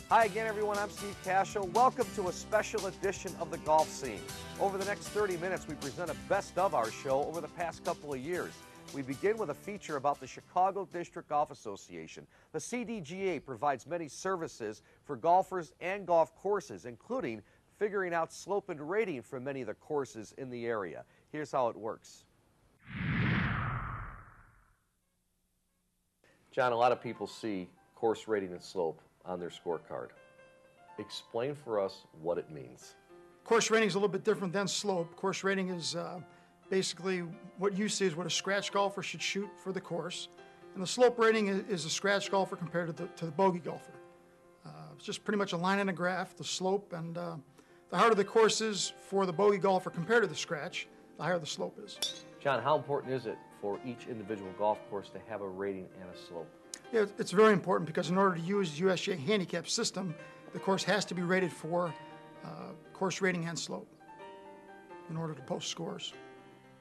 Hi again, everyone. I'm Steve Cascio. Welcome to a special edition of the Golf Scene. Over the next 30 minutes, we present a best of our show over the past couple of years. We begin with a feature about the Chicago District Golf Association. The CDGA provides many services for golfers and golf courses, including figuring out slope and rating for many of the courses in the area. Here's how it works. John, a lot of people see course rating and slope on their scorecard. Explain for us what it means. Course rating is a little bit different than slope. Course rating is basically what you see is what a scratch golfer should shoot for the course. And the slope rating is a scratch golfer compared to the bogey golfer. It's just pretty much a line and a graph, the slope, and the harder the course is for the bogey golfer compared to the scratch, the higher the slope is. John, how important is it for each individual golf course to have a rating and a slope? Yeah, it's very important because in order to use the USGA handicap system, the course has to be rated for course rating and slope in order to post scores.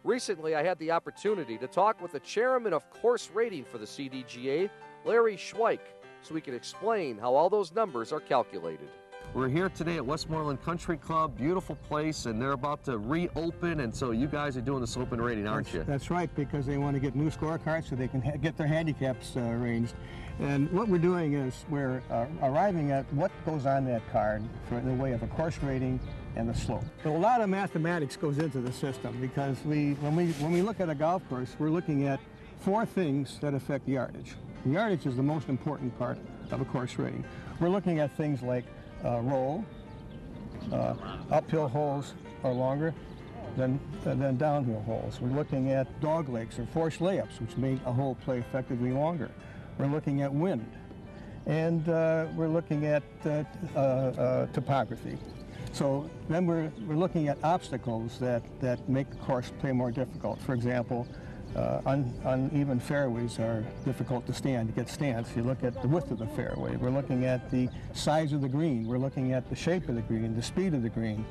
Recently, I had the opportunity to talk with the chairman of course rating for the CDGA, Larry Schweik, so we can explain how all those numbers are calculated. We're here today at Westmoreland Country Club, beautiful place, and they're about to reopen, and so you guys are doing the slope and rating, aren't you? That's right, because they want to get new scorecards so they can get their handicaps arranged. And what we're doing is we're arriving at what goes on that card for in the way of a course rating and the slope. So a lot of mathematics goes into the system because when we look at a golf course, we're looking at four things that affect yardage. The yardage is the most important part of a course rating. We're looking at things like roll, uphill holes are longer than downhill holes. We're looking at dog legs or forced layups, which make a hole play effectively longer. We're looking at wind, and we're looking at topography. So then we're looking at obstacles that make the course play more difficult. For example, uneven fairways are difficult to get stance. You look at the width of the fairway. We're looking at the size of the green. We're looking at the shape of the green, the speed of the green.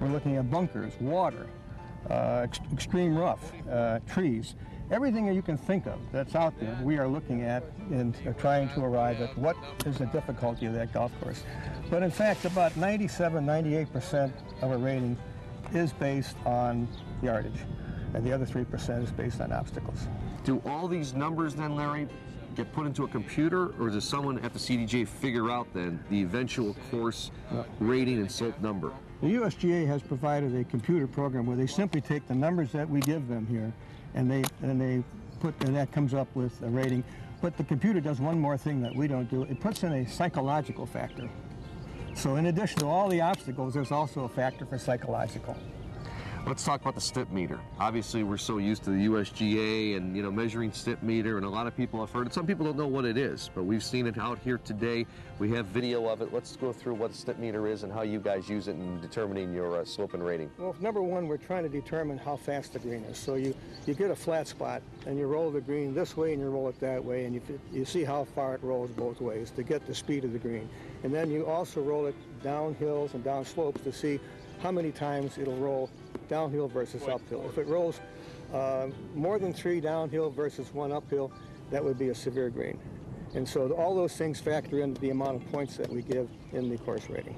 We're looking at bunkers, water, extreme rough, trees. Everything that you can think of that's out there, we are looking at and trying to arrive at what is the difficulty of that golf course. But in fact, about 97–98% of a rating is based on yardage, and the other 3% is based on obstacles. Do all these numbers then, Larry, get put into a computer, or does someone at the CDGA figure out then the eventual course rating and slope number? The USGA has provided a computer program where they simply take the numbers that we give them here, and that comes up with a rating. But the computer does one more thing that we don't do. It puts in a psychological factor. So in addition to all the obstacles, there's also a factor for psychological. Let's talk about the stip meter. Obviously, we're so used to the USGA and, measuring stip meter, and a lot of people have heard it. Some people don't know what it is, but we've seen it out here today. We have video of it. Let's go through what a stip meter is and how you guys use it in determining your slope and rating. Well, number one, we're trying to determine how fast the green is. So you get a flat spot, and you roll the green this way, and you roll it that way, and you see how far it rolls both ways to get the speed of the green. And then you also roll it down hills and down slopes to see how many times it'll roll downhill versus uphill. If it rolls more than 3 downhill versus 1 uphill, that would be a severe green. And so all those things factor into the amount of points that we give in the course rating.